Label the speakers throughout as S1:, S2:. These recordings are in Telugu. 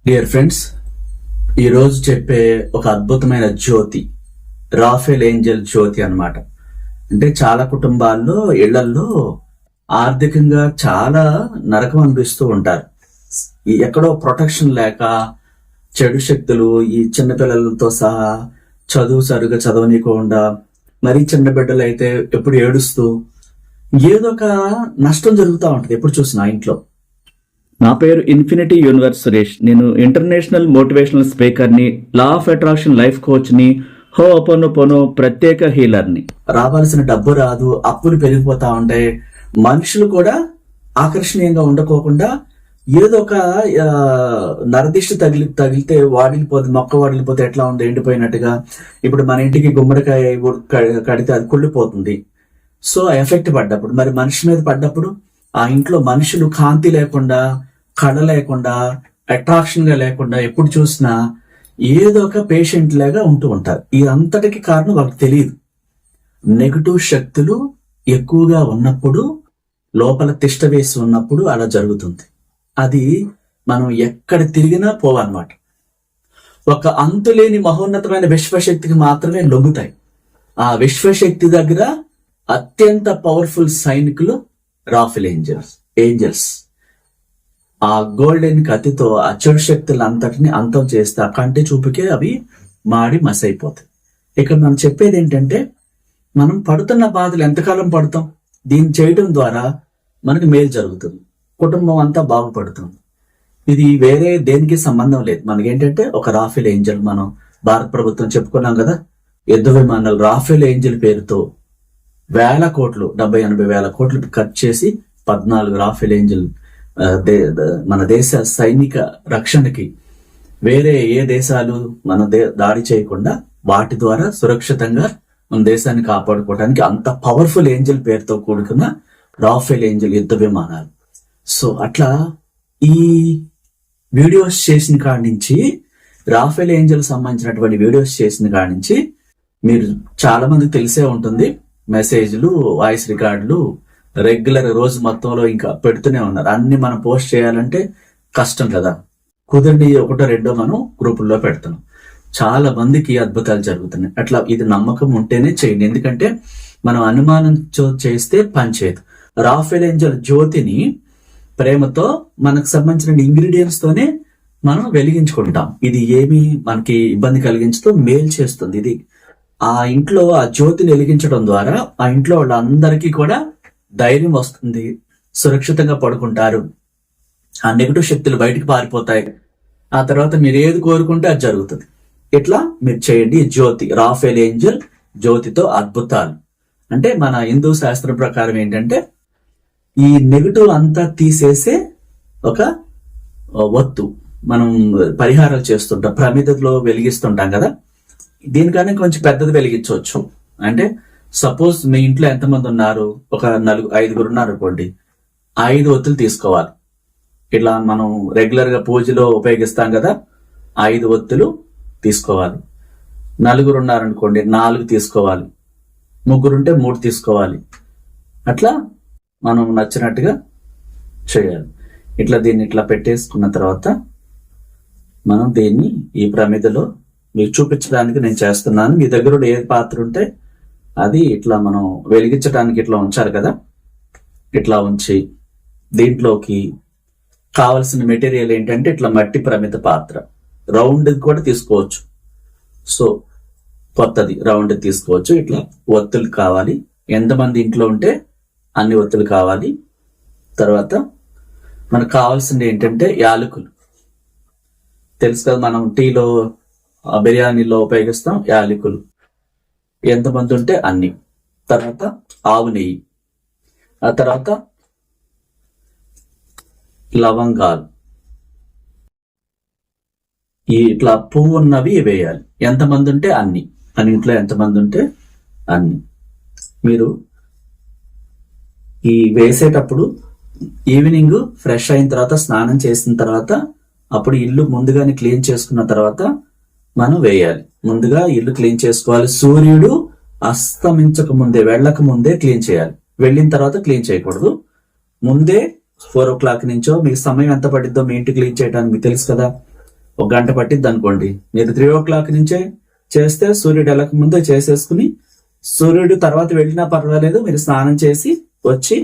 S1: డియర్ ఫ్రెండ్స్, ఈరోజు చెప్పే ఒక అద్భుతమైన జ్యోతి రాఫెల్ ఏంజల్ జ్యోతి అన్నమాట. అంటే చాలా కుటుంబాల్లో ఇళ్లల్లో ఆర్థికంగా చాలా నరకం అనిపిస్తూ ఉంటారు. ఎక్కడో ప్రొటెక్షన్ లేక చెడు శక్తులు ఈ చిన్నపిల్లలతో సహా చదువు సరిగా చదవనీయకుండా, మరీ చిన్న బిడ్డలు అయితే ఎప్పుడు ఏడుస్తూ ఏదో ఒక నష్టం జరుగుతూ ఉంటుంది ఎప్పుడు చూసినా ఇంట్లో. నా పేరు ఇన్ఫినిటీ యూనివర్స్ సురేష్. నేను ఇంటర్నేషనల్ మోటివేషనల్ స్పీకర్ని, లా ఆఫ్ అట్రాక్షన్ లైఫ్ కోచ్ని, హో అపోనోపోనో ప్రత్యేక హీలర్ని. రావాల్సిన డబ్బు రాదు, అప్పులు పెరిగిపోతా ఉంటాయి. మనుషులు కూడా ఆకర్షణీయంగా ఉండకోకుండా ఏదో ఒక నరదిష్టి తగిలితే వాడిలిపోతే, మొక్క వాడిలిపోతే ఎట్లా ఉంది ఎండిపోయినట్టుగా. ఇప్పుడు మన ఇంటికి గుమ్మడికాయ కడితే అది కుళ్ళిపోతుంది. సో ఆ ఎఫెక్ట్ పడ్డప్పుడు మరి మనిషి మీద పడ్డప్పుడు ఆ ఇంట్లో మనుషులు కాంతి లేకుండా, కళ లేకుండా, అట్రాక్షన్ గా లేకుండా ఎప్పుడు చూసినా ఏదో ఒక పేషెంట్ లాగా ఉంటూ ఉంటారు. ఇదంతటికి కారణం వాళ్ళకి తెలియదు. నెగటివ్ శక్తులు ఎక్కువగా ఉన్నప్పుడు, లోపల తిష్ట వేసి ఉన్నప్పుడు అలా జరుగుతుంది. అది మనం ఎక్కడ తిరిగినా పోవన్నమాట. ఒక అంతులేని మహోన్నతమైన విశ్వశక్తికి మాత్రమే లొంగుతాయి. ఆ విశ్వశక్తి దగ్గర అత్యంత పవర్ఫుల్ సైనికులు రాఫెల్ ఏంజల్స్. ఆ గోల్డెన్ కత్తితో ఆ చెడు శక్తులు అంతటిని అంతం చేస్తే ఆ కంటి చూపుకే అవి మాడి మసైపోతాయి. ఇక్కడ మనం చెప్పేది ఏంటంటే, మనం పడుతున్న బాధలు ఎంతకాలం పడతాం? దీన్ని చేయడం ద్వారా మనకి మేలు జరుగుతుంది, కుటుంబం అంతా బాగుపడుతుంది. ఇది వేరే దేనికి సంబంధం లేదు. మనకేంటంటే ఒక రాఫెల్ ఏంజల్, మనం భారత ప్రభుత్వం చెప్పుకున్నాం కదా, యుద్ధ విమానాలు రాఫెల్ ఏంజల్ పేరుతో వేల కోట్లు, 70-80 వేల కోట్లు ఖర్చు చేసి 14 రాఫెల్ ఏంజల్ మన దేశ సైనిక రక్షణకి, వేరే ఏ దేశాలు మన దాడి చేయకుండా వాటి ద్వారా సురక్షితంగా మన దేశాన్ని కాపాడుకోవడానికి అంత పవర్ఫుల్ ఏంజల్ పేరుతో కూడుకున్న రాఫెల్ ఏంజల్ యుద్ధ విమానాలు. సో అట్లా ఈ వీడియోస్ చేసిన కాడి నుంచి, రాఫెల్ ఏంజల్ సంబంధించినటువంటి వీడియోస్ చేసిన కాడి నుంచి మీరు చాలా మందికి తెలిసే ఉంటుంది. మెసేజ్లు, వాయిస్ రికార్డులు రెగ్యులర్ రోజు మొత్తంలో ఇంకా పెడుతూనే ఉన్నారు. అన్ని మనం పోస్ట్ చేయాలంటే కష్టం కదా, కుదిరిని ఒకటో రెండో మనం గ్రూపుల్లో పెడుతున్నాం. చాలా మందికి అద్భుతాలు జరుగుతున్నాయి. అట్లా ఇది నమ్మకం ఉంటేనే చేయండి. ఎందుకంటే మనం అనుమానం చేస్తే పనిచేయదు. రాఫెల్ ఏంజల్ జ్యోతిని ప్రేమతో మనకు సంబంధించిన ఇంగ్రీడియంట్స్ తోనే మనం వెలిగించుకుంటాం. ఇది ఏమి మనకి ఇబ్బంది కలిగించుతూ మేలు చేస్తుంది. ఇది ఆ ఇంట్లో ఆ జ్యోతిని వెలిగించడం ద్వారా ఆ ఇంట్లో వాళ్ళందరికీ కూడా ధైర్యం వస్తుంది, సురక్షితంగా పడుకుంటారు, ఆ నెగటివ్ శక్తులు బయటికి పారిపోతాయి. ఆ తర్వాత మీరు ఏది కోరుకుంటే అది జరుగుతుంది. ఇట్లా మీరు చేయండి. జ్యోతి, రాఫెల్ ఏంజల్ జ్యోతితో అద్భుతాలు. అంటే మన హిందూ శాస్త్రం ప్రకారం ఏంటంటే, ఈ నెగటివ్ అంతా తీసేసే ఒక వత్తు మనం పరిహారాలు చేస్తుంటాం, ప్రమిదలో వెలిగిస్తుంటాం కదా. దీనికన్నా కొంచెం పెద్దది వెలిగించవచ్చు. అంటే సపోజ్ మీ ఇంట్లో ఎంతమంది ఉన్నారు, ఒక 5 ఉన్నారు అనుకోండి, 5 ఒత్తులు తీసుకోవాలి. ఇట్లా మనం రెగ్యులర్ గా పూజలో ఉపయోగిస్తాం కదా, 5 ఒత్తులు తీసుకోవాలి. 4 ఉన్నారనుకోండి, 4 తీసుకోవాలి. 3 ఉంటే 3 తీసుకోవాలి. అట్లా మనం నచ్చినట్టుగా చేయాలి. ఇట్లా దీన్ని ఇట్లా పెట్టేసుకున్న తర్వాత మనం దీన్ని ఈ ప్రమిదలో మీకు చూపించడానికి నేను చేస్తున్నాను. మీ దగ్గర ఏ పాత్ర ఉంటే అది ఇట్లా మనం వెలిగించడానికి ఇట్లా ఉంచారు కదా, ఇట్లా ఉంచి దీంట్లోకి కావలసిన మెటీరియల్ ఏంటంటే ఇట్లా మట్టి ప్రమిద పాత్ర, రౌండ్ కూడా తీసుకోవచ్చు. సో కొత్తది రౌండ్ తీసుకోవచ్చు. ఇట్లా ఒత్తులు కావాలి, ఎంతమంది ఇంట్లో ఉంటే అన్ని ఒత్తులు కావాలి. తర్వాత మనకు కావాల్సింది ఏంటంటే యాలకులు. తెలుసు కదా, మనం టీలో, బిర్యానీలో ఉపయోగిస్తాం యాలకులు. ఎంతమంది ఉంటే అన్ని. తర్వాత ఆవు నెయ్యి, ఆ తర్వాత లవంగాలు, ఈ ఇట్లా పువ్వు ఉన్నవి వేయాలి. ఎంతమంది ఉంటే అన్ని, మన ఇంట్లో ఎంతమంది ఉంటే అన్ని. మీరు ఈ వేసేటప్పుడు ఈవినింగ్ ఫ్రెష్ అయిన తర్వాత, స్నానం చేసిన తర్వాత, అప్పుడు ఇల్లు ముందుగానే క్లీన్ చేసుకున్న తర్వాత మనం వేయాలి. ముందుగా ఇల్లు క్లీన్ చేసుకోవాలి. సూర్యుడు అస్తమించక ముందే, వెళ్ళక ముందే క్లీన్ చేయాలి. వెళ్ళిన తర్వాత క్లీన్ చేయకూడదు. ముందే 4 o'clock నుంచో, మీకు సమయం ఎంత పడిద్దో మీ ఇంటి క్లీన్ చేయడానికి మీకు తెలుసు కదా, ఒక గంట పట్టిద్ది అనుకోండి. మీరు 3 o'clock నుంచే చేస్తే సూర్యుడు వెళ్ళక ముందే చేసేసుకుని సూర్యుడు తర్వాత వెళ్ళినా పర్వాలేదు, మీరు స్నానం చేసి వచ్చి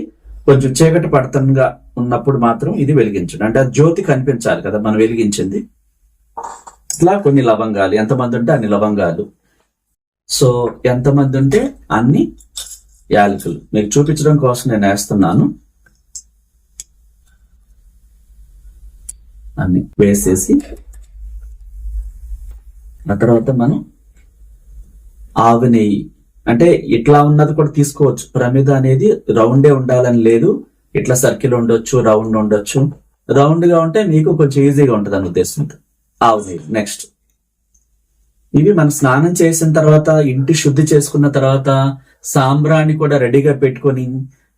S1: కొంచెం చీకటి పడతంగా ఉన్నప్పుడు మాత్రం ఇది వెలిగించండి. అంటే ఆ జ్యోతి కనిపించాలి కదా మనం వెలిగించింది. ఇట్లా కొన్ని లవంగాలు, ఎంతమంది ఉంటే అన్ని లవంగాలు, సో ఎంతమంది ఉంటే అన్ని యాలకులు మీకు చూపించడం కోసం నేను వేస్తున్నాను. అన్ని వేసేసి ఆ తర్వాత మనం ఆవు నెయ్యి, అంటే ఇట్లా ఉన్నది కూడా తీసుకోవచ్చు. ప్రమిద అనేది రౌండే ఉండాలని లేదు, ఇట్లా సర్కిల్ ఉండొచ్చు, రౌండ్ ఉండొచ్చు. రౌండ్ గా ఉంటే మీకు కొంచెం ఈజీగా ఉంటుంది అని ఉద్దేశంతో ఆవు నెయ్యి. నెక్స్ట్ ఇవి మనం స్నానం చేసిన తర్వాత, ఇంటి శుద్ధి చేసుకున్న తర్వాత సాంబ్రాణి కూడా రెడీగా పెట్టుకొని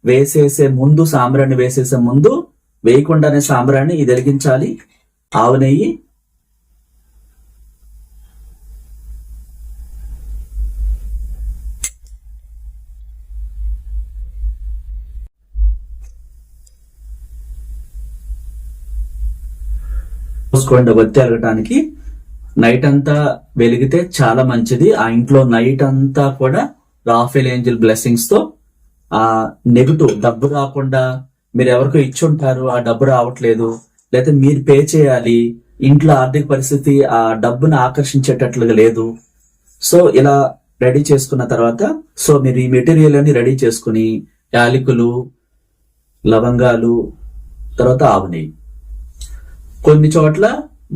S1: వేసేసే ముందు, సాంబ్రాణి వేసేసే ముందు వేయకుండానే సాంబ్రాణి ఇది వెలిగించాలి. ఆవు నెయ్యి, పోసుకోండి. ఒత్తి వెలగటానికి నైట్ అంతా వెలిగితే చాలా మంచిది. ఆ ఇంట్లో నైట్ అంతా కూడా రాఫెల్ ఏంజల్ బ్లెస్సింగ్స్ తో ఆ నెగిటివ్ డబ్బు రాకుండా, మీరు ఎవరికో ఇచ్చి ఉంటారు ఆ డబ్బు రావట్లేదు, లేకపోతే మీరు పే చేయాలి, ఇంట్లో ఆర్థిక పరిస్థితి ఆ డబ్బును ఆకర్షించేటట్లుగా లేదు. సో ఇలా రెడీ చేసుకున్న తర్వాత, సో మీరు ఈ మెటీరియల్ అని రెడీ చేసుకుని యాలకులు, లవంగాలు, తర్వాత ఆవు నెయ్యి, కొన్ని చోట్ల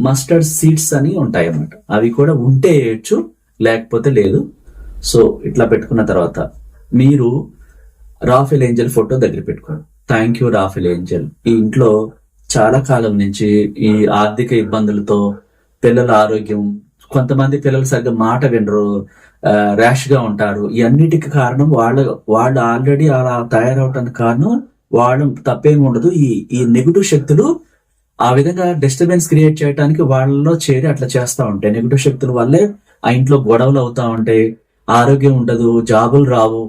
S1: మస్టర్డ్ సీడ్స్ అని ఉంటాయి అన్నమాట, అవి కూడా ఉంటే వేయచ్చు లేకపోతే లేదు. సో ఇట్లా పెట్టుకున్న తర్వాత మీరు రాఫెల్ ఏంజల్ ఫోటో దగ్గర పెట్టుకోండి. Thank you Rafale Angel. ఈ ఇంట్లో చాలా కాలం నుంచి ఈ ఆర్థిక ఇబ్బందులతో, పిల్లల ఆరోగ్యం, కొంతమంది పిల్లలు సరిగ్గా మాట వినరు, ర్యాష్ గా ఉంటారు. ఇవన్నిటికి కారణం వాళ్ళు ఆల్రెడీ అలా తయారవటానికి కారణం వాళ్ళు, తప్పేమి ఉండదు. ఈ నెగిటివ్ శక్తులు ఆ విధంగా డిస్టర్బెన్స్ క్రియేట్ చేయడానికి వాళ్ళలో చేరి అట్లా చేస్తూ ఉంటాయి. నెగిటివ్ శక్తుల వల్లే ఆ ఇంట్లో గొడవలు అవుతా ఉంటాయి, ఆరోగ్యం ఉండదు, జాబులు రావు,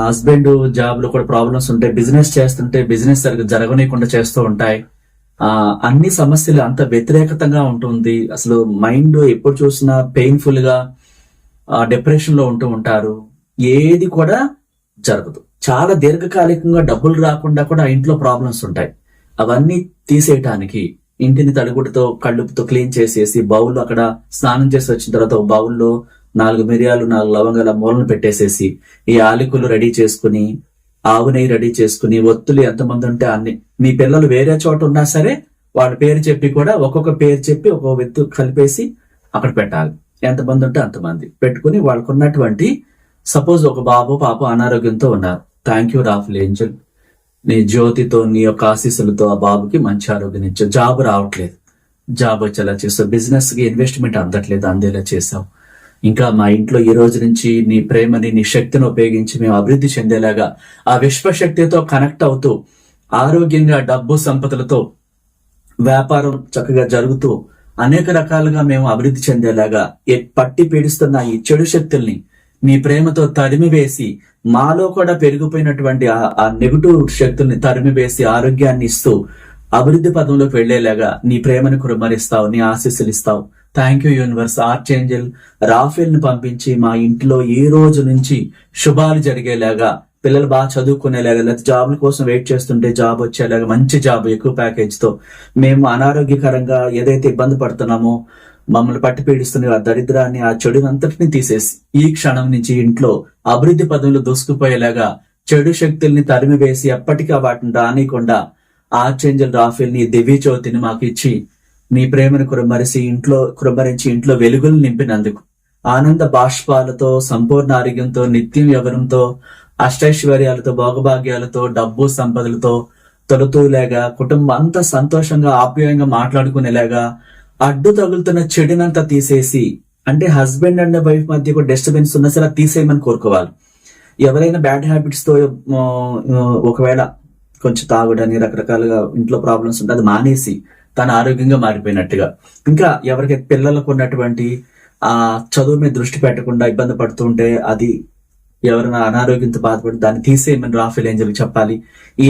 S1: హస్బెండ్ జాబ్ లో కూడా ప్రాబ్లమ్స్ ఉంటాయి, బిజినెస్ చేస్తుంటే బిజినెస్ సరిగ్గా జరగనీయకుండా చేస్తూ ఉంటాయి. అన్ని సమస్యలు అంత వ్యతిరేకతంగా ఉంటుంది. అసలు మైండ్ ఎప్పుడు చూసినా పెయిన్ఫుల్ గా, డిప్రెషన్ లో ఉంటూ ఉంటారు. ఏది కూడా జరగదు. చాలా దీర్ఘకాలికంగా డబ్బులు రాకుండా కూడా ఆ ఇంట్లో ప్రాబ్లమ్స్ ఉంటాయి. అవన్నీ తీసేయటానికి ఇంటిని తడిగుడ్డతో కళ్ళుపుతో క్లీన్ చేసేసి బౌల్, అక్కడ స్నానం చేసి వచ్చిన తర్వాత ఒక బౌల్లో 4 మిరియాలు 4 లవంగాల మూలను పెట్టేసేసి ఈ ఆలికలు రెడీ చేసుకుని, ఆవు నెయ్యి రెడీ చేసుకుని, ఒత్తులు ఎంతమంది ఉంటే అన్ని, మీ పిల్లలు వేరే చోట ఉన్నా సరే వాళ్ళ పేరు చెప్పి కూడా ఒక్కొక్క పేరు చెప్పి ఒక్కొక్క వెత్తు కలిపేసి అక్కడ పెట్టాలి. ఎంతమంది ఉంటే అంతమంది పెట్టుకుని వాళ్ళకు ఉన్నటువంటి, సపోజ్ ఒక బాబు పాప అనారోగ్యంతో ఉన్నారు, థ్యాంక్ యూ రాఫెల్ ఏంజల్, నీ జ్యోతితో నీ యొక్క ఆశీస్సులతో ఆ బాబుకి మంచి ఆరోగ్యం ఇచ్చావు, జాబ్ రావట్లేదు, జాబ్ వచ్చేలా చేసావు, బిజినెస్ కి ఇన్వెస్ట్మెంట్ అందట్లేదు, అందేలా చేసావు. ఇంకా మా ఇంట్లో ఈ రోజు నుంచి నీ ప్రేమని, నీ శక్తిని ఉపయోగించి మేము అభివృద్ధి చెందేలాగా, ఆ విశ్వశక్తితో కనెక్ట్ అవుతూ ఆరోగ్యంగా, డబ్బు సంపదలతో వ్యాపారం చక్కగా జరుగుతూ అనేక రకాలుగా మేము అభివృద్ధి చెందేలాగా పట్టి పీడిస్తున్న ఈ చెడు శక్తుల్ని నీ ప్రేమతో తరిమివేసి, మాలో కూడా పెరిగిపోయినటువంటి ఆ నెగిటివ్ శక్తుల్ని తరిమివేసి ఆరోగ్యాన్ని ఇస్తూ అభివృద్ధి పదంలోకి వెళ్లేలాగా నీ ప్రేమను కురుమరిస్తావు, నీ ఆశీస్సులు ఇస్తావు. Thank you universe. Archangel Raphael ని పంపించి మా ఇంట్లో ఈ రోజు నుంచి శుభాలు జరిగేలాగా, పిల్లలు బాగా చదువుకునేలాగా, లేకపోతే జాబుల కోసం వెయిట్ చేస్తుంటే జాబ్ వచ్చేలాగా, మంచి జాబ్ ఎక్కువ ప్యాకేజ్ తో, మేము అనారోగ్యకరంగా ఏదైతే ఇబ్బంది పడుతున్నామో, మమ్మల్ని పట్టి పీడిస్తున్న ఆ దరిద్రాన్ని, ఆ చెడునంతటిని తీసేసి ఈ క్షణం నుంచి ఇంట్లో అభివృద్ధి పదంలో దూసుకుపోయేలాగా చెడు శక్తుల్ని తరిమివేసి ఎప్పటికీ వాటిని రానికుండా ఆర్చేంజల్ రాఫెల్ ని దివ్య జ్యోతిని మాకు ఇచ్చి నీ ప్రేమను కురమరించి ఇంట్లో వెలుగులు నింపినందుకు, ఆనంద బాష్పాలతో, సంపూర్ణ ఆరోగ్యంతో, నిత్యం యవనంతో, అష్టైశ్వర్యాలతో, భోగభాగ్యాలతో, డబ్బు సంపదలతో తొలుతూలేగా, కుటుంబం అంతా సంతోషంగా ఆప్యాయంగా మాట్లాడుకునేలాగా, అడ్డు తగులుతున్న చెడునంతా తీసేసి, అంటే హస్బెండ్ అండ్ వైఫ్ మధ్య కూడా డిస్టర్బెన్స్ ఉన్నా సరే తీసేయమని కోరుకోవాలి. ఎవరైనా బ్యాడ్ హ్యాబిట్స్ తో ఒకవేళ కొంచెం తాగుడని రకరకాలుగా ఇంట్లో ప్రాబ్లమ్స్ ఉంటే అది మానేసి తన ఆరోగ్యంగా మారిపోయినట్టుగా, ఇంకా ఎవరికైతే పిల్లలకు ఉన్నటువంటి ఆ చదువు మీద దృష్టి పెట్టకుండా ఇబ్బంది పడుతుంటే, అది ఎవరైనా అనారోగ్యంతో బాధపడి దాన్ని తీసేయమని రాఫెల్ ఏంజల్ చెప్పాలి.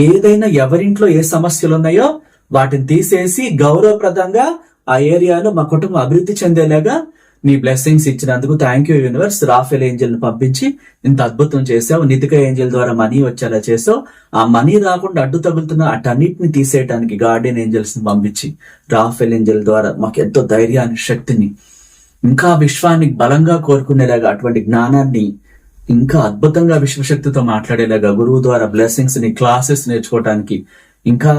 S1: ఏదైనా ఎవరింట్లో ఏ సమస్యలు ఉన్నాయో వాటిని తీసేసి గౌరవప్రదంగా ఆ ఏరియాలో మా కుటుంబం అభివృద్ధి చెందేలాగా నీ బ్లెస్సింగ్స్ ఇచ్చినందుకు thank you universe. Rafale Angel ని పంపించి ఇంత అద్భుతం చేసావు. నితిక ఏంజల్ ద్వారా మనీ వచ్చేలా చేసావు. ఆ మనీ రాకుండా అడ్డు తగులుతున్న అటన్నిటిని తీసేయడానికి గార్డియన్ ఏంజల్స్ ని పంపించి రాఫెల్ ఏంజల్ ద్వారా మాకు ఎంతో ధైర్యాన్ని, శక్తిని, ఇంకా విశ్వాన్ని బలంగా కోరుకునేలాగా, అటువంటి జ్ఞానాన్ని ఇంకా అద్భుతంగా విశ్వశక్తితో మాట్లాడేలాగా, గురువు ద్వారా బ్లెస్సింగ్స్ ని, క్లాసెస్ నేర్చుకోవటానికి, ఇంకా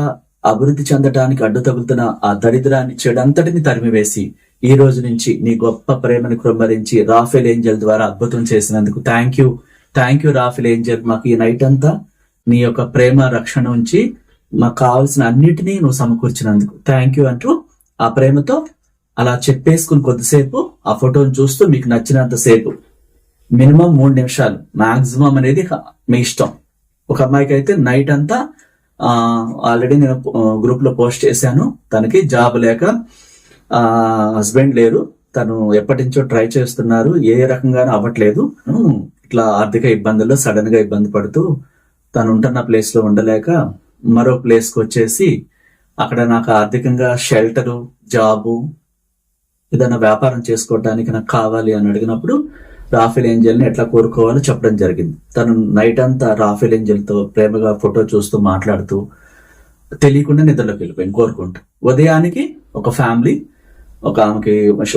S1: అభివృద్ధి చెందటానికి అడ్డు తగులుతున్న ఆ దరిద్రాన్ని, చెడంతటిని తరిమివేసి ఈ రోజు నుంచి నీ గొప్ప ప్రేమను కృమ్మరించి రాఫెల్ ఏంజల్ ద్వారా అద్భుతం చేసినందుకు థ్యాంక్ యూ రాఫెల్ ఏంజల్. మాకు ఈ నైట్ అంతా నీ యొక్క ప్రేమ, రక్షణ ఉంచి మాకు కావాల్సిన అన్నిటినీ నువ్వు సమకూర్చినందుకు థ్యాంక్ యూ అంటూ ఆ ప్రేమతో అలా చెప్పేసుకుని కొద్దిసేపు ఆ ఫోటోని చూస్తూ మీకు నచ్చినంత సేపు, మినిమం 3 నిమిషాలు, మాక్సిమం అనేది మీ ఇష్టం. ఒక అమ్మాయికి అయితే నైట్ అంతా ఆల్రెడీ నేను గ్రూప్ లో పోస్ట్ చేశాను. తనకి జాబ్ లేక హస్బెండ్ లేరు, తను ఎప్పటి నుంచో ట్రై చేస్తున్నారు, ఏ రకంగానూ అవ్వట్లేదు. ఇట్లా ఆర్థిక ఇబ్బందుల్లో సడన్ గా ఇబ్బంది పడుతూ తను ఉంటున్న ప్లేస్ లో ఉండలేక మరో ప్లేస్ కి వచ్చేసి అక్కడ నాకు ఆర్థికంగా షెల్టరు, జాబు, ఏదైనా వ్యాపారం చేసుకోవడానికి నాకు కావాలి అని అడిగినప్పుడు రాఫెల్ ఏంజల్ ని ఎట్లా కోరుకోవాలో చెప్పడం జరిగింది. తను నైట్ అంతా రాఫెల్ ఏంజల్ తో ప్రేమగా ఫోటో చూస్తూ మాట్లాడుతూ తెలియకుండా నిద్రలోకి వెళ్ళిపోయింది కోరుకుంటూ. ఉదయానికి ఒక ఫ్యామిలీ, ఒక ఆమెకి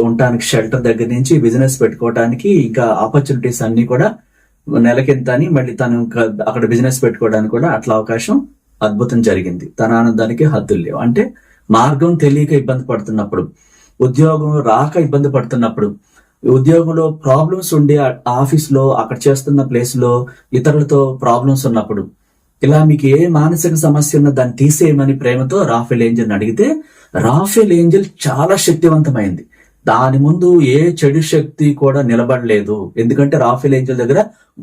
S1: ఉండటానికి షెల్టర్ దగ్గర నుంచి బిజినెస్ పెట్టుకోవడానికి ఇంకా ఆపర్చునిటీస్ అన్ని కూడా నెలకింత అని, మళ్ళీ తను అక్కడ బిజినెస్ పెట్టుకోవడానికి కూడా అట్లా అవకాశం, అద్భుతం జరిగింది. తన ఆనందానికి హద్దులు లేవు. అంటే మార్గం తెలియక ఇబ్బంది పడుతున్నప్పుడు, ఉద్యోగం రాక ఇబ్బంది పడుతున్నప్పుడు, ఉద్యోగంలో ప్రాబ్లమ్స్ ఉండి ఆఫీస్ లో అక్కడ చేస్తున్న ప్లేస్ లో ఇతరులతో ప్రాబ్లమ్స్ ఉన్నప్పుడు, ఇలా మీకు ఏ మానసిక సమస్య ఉన్నా దాన్ని తీసేయమని ప్రేమతో రాఫెల్ ఏంజల్ అడిగితే రాఫెల్ ఏంజల్ చాలా శక్తివంతమైంది. దాని ముందు ఏ చెడు శక్తి కూడా నిలబడలేదు. ఎందుకంటే రాఫెల్ ఏంజల్ దగ్గర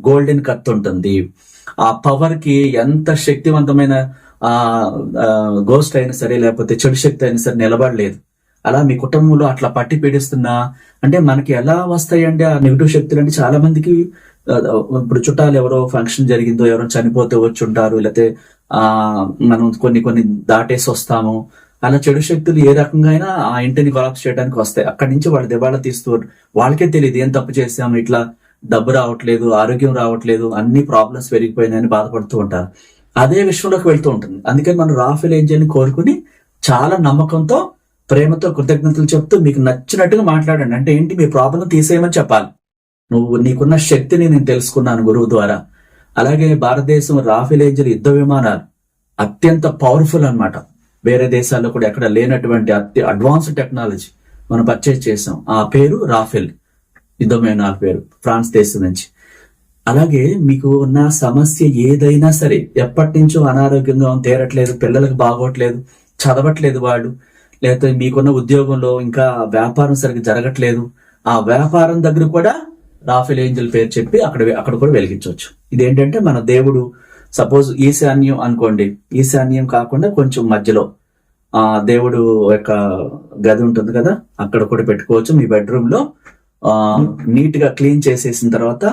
S1: గోల్డెన్ కత్తి ఉంటుంది. ఆ పవర్ కి ఎంత శక్తివంతమైన గోస్ట్ అయినా సరే, లేకపోతే చెడు శక్తి అయినా సరే నిలబడలేదు. అలా మీ కుటుంబంలో అట్లా పట్టి పీడిస్తున్నా, అంటే మనకి ఎలా వస్తాయండి ఆ నెగిటివ్ శక్తులు అంటే, చాలా మందికి ఇప్పుడు చుట్టాలు ఎవరో ఫంక్షన్ జరిగిందో, ఎవరో చనిపోతే వచ్చి ఉంటారు, లేకపోతే మనం కొన్ని దాటేసి వస్తాము. అలా చెడు శక్తులు ఏ రకంగా అయినా ఆ ఇంటిని కొలాప్స్ చేయడానికి వస్తాయి. అక్కడి నుంచి వాళ్ళు దివాళా తీస్తూ, వాళ్ళకే తెలియదు ఏం తప్పు చేసాము, ఇట్లా డబ్బు రావట్లేదు, ఆరోగ్యం రావట్లేదు, అన్ని ప్రాబ్లమ్స్ పెరిగిపోయినాయని బాధపడుతూ ఉంటారు. అదే విషయంలోకి వెళ్తూ ఉంటుంది. అందుకని మనం రాఫెల్ ఏంజల్ ని కోరుకుని చాలా నమ్మకంతో, ప్రేమతో, కృతజ్ఞతలు చెప్తూ మీకు నచ్చినట్టుగా మాట్లాడండి. అంటే ఏంటి, మీ ప్రాబ్లం తీసేయమని చెప్పాలి. నీకున్న శక్తిని నేను తెలుసుకున్నాను గురువు ద్వారా. అలాగే భారతదేశం రాఫెల్ ఏంజల్ యుద్ధ విమానాలు అత్యంత పవర్ఫుల్ అన్నమాట. వేరే దేశాల్లో కూడా ఎక్కడ లేనటువంటి అడ్వాన్స్డ్ టెక్నాలజీ మనం పర్చేజ్ చేసాం. ఆ పేరు రాఫెల్ యుద్ధ విమానాల పేరు, ఫ్రాన్స్ దేశం నుంచి. అలాగే మీకు ఉన్న సమస్య ఏదైనా సరే, ఎప్పటి నుంచో అనారోగ్యంగా తేరట్లేదు, పిల్లలకు బాగోట్లేదు, చదవట్లేదు వాళ్ళు, లేకపోతే మీకున్న ఉద్యోగంలో ఇంకా వ్యాపారం సరిగ్గా జరగట్లేదు, ఆ వ్యాపారం దగ్గర కూడా రాఫెల్ ఏంజల్ పేరు చెప్పి అక్కడ కూడా వెలిగించవచ్చు. ఇదేంటంటే మన దేవుడు, సపోజ్ ఈశాన్యం అనుకోండి, ఈశాన్యం కాకుండా కొంచెం మధ్యలో ఆ దేవుడు యొక్క గది ఉంటుంది కదా, అక్కడ కూడా పెట్టుకోవచ్చు. మీ బెడ్రూమ్ లో నీట్ గా క్లీన్ చేసేసిన తర్వాత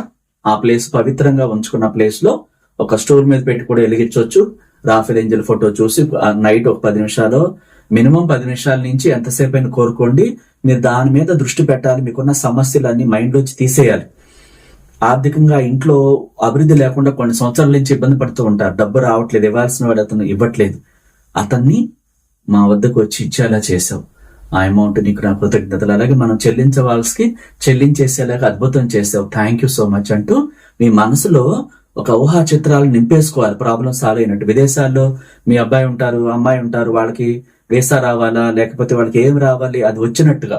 S1: ఆ ప్లేస్ పవిత్రంగా ఉంచుకున్న ప్లేస్ లో ఒక స్టోర్ మీద పెట్టి కూడా వెలిగించవచ్చు. రాఫెల్ ఏంజల్ ఫోటో చూసి నైట్ ఒక 10 నిమిషాలు, మినిమం 10 నిమిషాల నుంచి ఎంతసేపు అయినా కోరుకోండి. మీరు దాని మీద దృష్టి పెట్టాలి. మీకున్న సమస్యలన్నీ మైండ్ లోంచి తీసేయాలి. ఆర్థికంగా ఇంట్లో అభివృద్ధి లేకుండా కొన్ని సంవత్సరాల నుంచి ఇబ్బంది పడుతూ ఉంటారు. డబ్బు రావట్లేదు, ఇవ్వాల్సిన వాడు అతను ఇవ్వట్లేదు. అతన్ని మా వద్దకు వచ్చి ఇచ్చేలా చేసావు. ఆ అమౌంట్ నీకు నా కృతజ్ఞతలు. అలాగే మనం చెల్లించేసేలాగా అద్భుతం చేసావు. థ్యాంక్ యూ సో మచ్ అంటూ మీ మనసులో ఒక ఊహా చిత్రాలు నింపేసుకోవాలి. ప్రాబ్లం సాల్వ్ అయినట్టు. విదేశాల్లో మీ అబ్బాయి ఉంటారు, అమ్మాయి ఉంటారు, వాళ్ళకి వీసా రావాలా, లేకపోతే వాళ్ళకి ఏం రావాలి, అది వచ్చినట్టుగా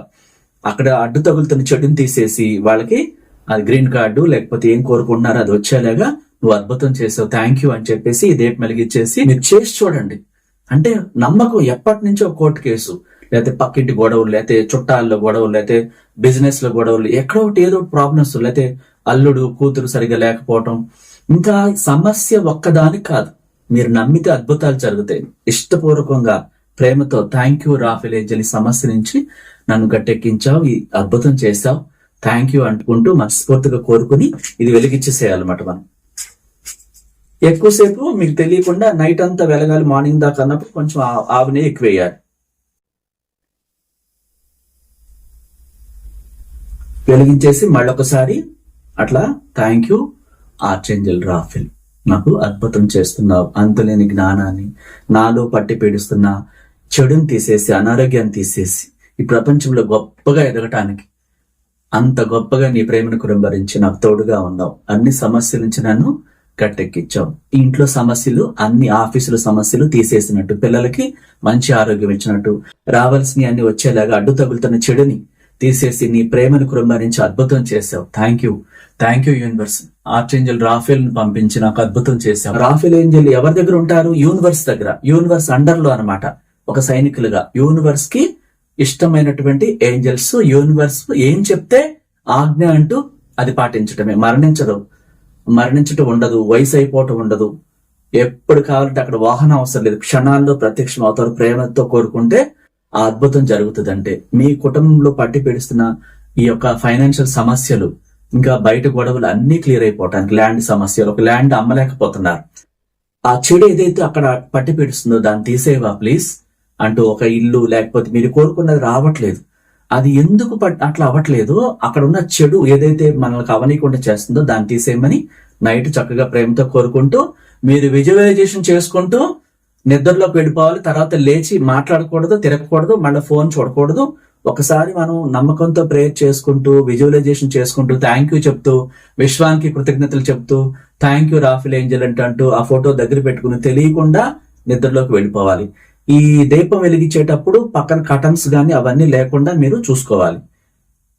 S1: అక్కడ అడ్డు తగులుతున్న చెడుని తీసేసి వాళ్ళకి అది గ్రీన్ కార్డు లేకపోతే ఏం కోరుకుంటున్నారో అది వచ్చేలాగా నువ్వు అద్భుతం చేసావు. థ్యాంక్ యూ అని చెప్పేసి దీపం వెలిగించేసి మీరు చేసి చూడండి. అంటే నమ్మకం. ఎప్పటి నుంచో కోర్టు కేసు, లేకపోతే పక్కింటి గొడవలు, లేకపోతే చుట్టాల్లో గొడవలు, లేకపోతే బిజినెస్ లో గొడవలు, ఎక్కడో ఒకటి ఏదో ప్రాబ్లమ్స్, లేకపోతే అల్లుడు కూతురు సరిగా లేకపోవటం, ఇంకా సమస్య ఒక్కదానికి కాదు. మీరు నమ్మితే అద్భుతాలు జరుగుతాయి. ఇష్టపూర్వకంగా ప్రేమతో థ్యాంక్ యూ రాఫెల్ ఏంజల్, ఈ సమస్య నుంచి నన్ను గట్టెక్కించావు, ఈ అద్భుతం చేశావు, థ్యాంక్ యూ అంటుకుంటూ మనస్ఫూర్తిగా కోరుకుని ఇది వెలిగించేసేయాలన్నమాట. మనం ఎక్కువసేపు మీకు తెలియకుండా నైట్ అంతా వెలగాలి, మార్నింగ్ దాకా అన్నప్పుడు కొంచెం ఆవునే ఎక్కువ వేయాలి. వెలిగించేసి మళ్ళొకసారి అట్లా థ్యాంక్ యూ ఆర్చేంజల్ రాఫెల్, నాకు అద్భుతం చేస్తున్నావు, అంతులేని జ్ఞానాన్ని నాలో పట్టి పీడిస్తున్న చెడుని తీసేసి అనారోగ్యాన్ని తీసేసి ఈ ప్రపంచంలో గొప్పగా ఎదగటానికి అంత గొప్పగా నీ ప్రేమను కురంభరించి నాకు తోడుగా ఉన్నావు. అన్ని సమస్యల నుంచి నన్ను గట్టెక్కించావు. ఈ ఇంట్లో సమస్యలు అన్ని ఆఫీసుల సమస్యలు తీసేసినట్టు, పిల్లలకి మంచి ఆరోగ్యం ఇచ్చినట్టు, రావాల్సిన అన్ని వచ్చేలాగా అడ్డు తగులుతున్న చెడుని తీసేసి నీ ప్రేమను కురంభరించి అద్భుతం చేశావు. Thank you universe. Archangel Raphael ని పంపించి నాకు అద్భుతం చేశావు. రాఫెల్ ఏంజల్ ఎవరి దగ్గర ఉంటారు? యూనివర్స్ దగ్గర, యూనివర్స్ అండర్ లో అనమాట. ఒక సైనికులుగా యూనివర్స్ కి ఇష్టమైనటువంటి ఏంజల్స్, యూనివర్స్ ఏం చెప్తే ఆజ్ఞ అంటూ అది పాటించటమే. మరణించటం ఉండదు, వయసు అయిపోవటం ఉండదు. ఎప్పుడు కావాలంటే అక్కడ వాహనం అవసరం లేదు, క్షణాల్లో ప్రత్యక్షం అవుతారు. ప్రేమతో కోరుకుంటే ఆ అద్భుతం జరుగుతుంది. అంటే మీ కుటుంబంలో పట్టి పీడిస్తున్న ఈ యొక్క ఫైనాన్షియల్ సమస్యలు, ఇంకా బయట గొడవలు అన్ని క్లియర్ అయిపోవటానికి, ల్యాండ్ సమస్యలు, ఒక ల్యాండ్ అమ్మలేకపోతున్నారు, ఆ చెడు ఏదైతే అక్కడ పట్టి పీడిస్తుందో దాన్ని తీసేవా ప్లీజ్ అంటూ, ఒక ఇల్లు లేకపోతే మీరు కోరుకున్నది రావట్లేదు, అది ఎందుకు అట్లా అవ్వట్లేదు, అక్కడ ఉన్న చెడు ఏదైతే మనకు అవనీయకుండా చేస్తుందో దాన్ని తీసేయమని నైట్ చక్కగా ప్రేమతో కోరుకుంటూ మీరు విజువలైజేషన్ చేసుకుంటూ నిద్రలోకి వెళ్ళిపోవాలి. తర్వాత లేచి మాట్లాడకూడదు, తిరగకూడదు, మళ్ళీ ఫోన్ చూడకూడదు. ఒకసారి మనం నమ్మకంతో ప్రేయర్ చేసుకుంటూ విజువలైజేషన్ చేసుకుంటూ థ్యాంక్ యూ చెప్తూ, విశ్వానికి కృతజ్ఞతలు చెప్తూ థ్యాంక్ యూ రాఫెల్ ఏంజల్ అంటూ ఆ ఫోటో దగ్గర పెట్టుకుని తెలియకుండా నిద్రలోకి వెళ్ళిపోవాలి. ఈ దీపం వెలిగించేటప్పుడు పక్కన కటన్స్ గాని అవన్నీ లేకుండా మీరు చూసుకోవాలి.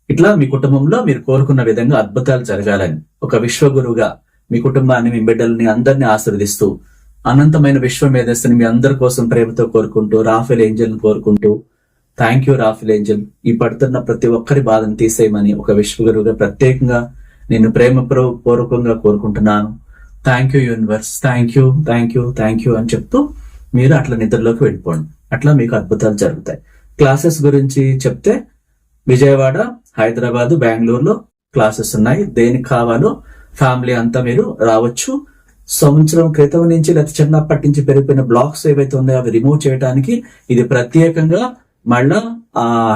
S1: ఇట్లా మీ కుటుంబంలో మీరు కోరుకున్న విధంగా అద్భుతాలు జరగాలని ఒక విశ్వగురువుగా మీ కుటుంబాన్ని, మీ బిడ్డల్ని అందరినీ ఆశీర్వదిస్తూ అనంతమైన విశ్వ మేధస్సుని మీ అందరి కోసం ప్రేమతో కోరుకుంటూ రాఫెల్ ఏంజల్ ని కోరుకుంటూ థ్యాంక్ యూ రాఫెల్ ఏంజల్, ఈ పడుతున్న ప్రతి ఒక్కరి బాధను తీసేయమని ఒక విశ్వగురువుగా ప్రత్యేకంగా నేను ప్రేమపూర్వకంగా కోరుకుంటున్నాను. Thank you universe, thank you అని చెప్తూ మీరు అట్లా నిద్రలోకి వెళ్ళిపోండి. అట్లా మీకు అద్భుతాలు జరుగుతాయి. క్లాసెస్ గురించి చెప్తే విజయవాడ, హైదరాబాద్, బెంగళూరులో క్లాసెస్ ఉన్నాయి. దేనికి కావాలో ఫ్యామిలీ అంతా మీరు రావచ్చు. సంవత్సరం క్రితం నుంచి లేదా చిన్నప్పటి నుంచి పెరిగిపోయిన బ్లాక్స్ ఏవైతే ఉన్నాయో అవి రిమూవ్ చేయడానికి ఇది ప్రత్యేకంగా మళ్ళా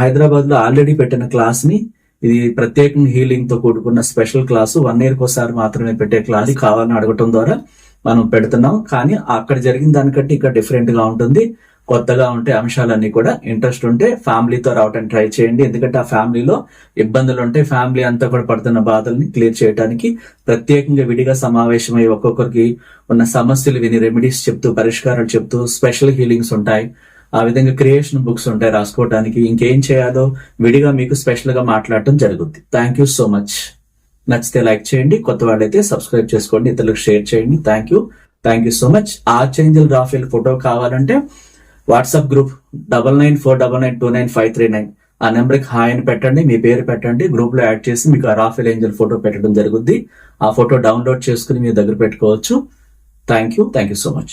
S1: హైదరాబాద్ లో ఆల్రెడీ పెట్టిన క్లాస్ ని, ఇది ప్రత్యేకంగా హీలింగ్ తో కూడుకున్న స్పెషల్ క్లాసు, 1 year ఒకసారి మాత్రమే పెట్టే క్లాస్. కావాలని అడగటం ద్వారా మనం పెడుతున్నాం. కానీ అక్కడ జరిగిన దానికంటే ఇక్కడ డిఫరెంట్ గా ఉంటుంది, కొత్తగా ఉంటే అంశాలన్నీ కూడా. ఇంట్రెస్ట్ ఉంటే ఫ్యామిలీతో రావడానికి ట్రై చేయండి. ఎందుకంటే ఆ ఫ్యామిలీలో ఇబ్బందులు ఉంటే ఫ్యామిలీ అంతా కూడా పడుతున్న బాధల్ని క్లియర్ చేయడానికి ప్రత్యేకంగా విడిగా సమావేశమై ఒక్కొక్కరికి ఉన్న సమస్యలు విని రెమెడీస్ చెప్తూ, పరిష్కారాలు చెప్తూ స్పెషల్ హీలింగ్స్ ఉంటాయి. ఆ విధంగా క్రియేషన్ బుక్స్ ఉంటాయి రాసుకోవడానికి. ఇంకేం చేయాలో విడిగా మీకు స్పెషల్ గా మాట్లాడటం జరుగుద్ది. Thank you so much. నచ్చితే లైక్ చేయండి, కొత్త వాళ్ళైతే సబ్స్క్రైబ్ చేసుకోండి, ఇతరులకు షేర్ చేయండి. Thank you so much. Archangel Raphael photo కావాలంటే వాట్సాప్ గ్రూప్ 9949929539 ఆ నెంబర్కి హాయ్ అని పెట్టండి, మీ పేరు పెట్టండి, గ్రూప్ లో యాడ్ చేసి మీకు ఆ రాఫెల్ ఏంజల్ ఫోటో పెట్టడం జరుగుద్ది. ఆ ఫోటో డౌన్లోడ్ చేసుకుని మీ దగ్గర పెట్టుకోవచ్చు. Thank you so much.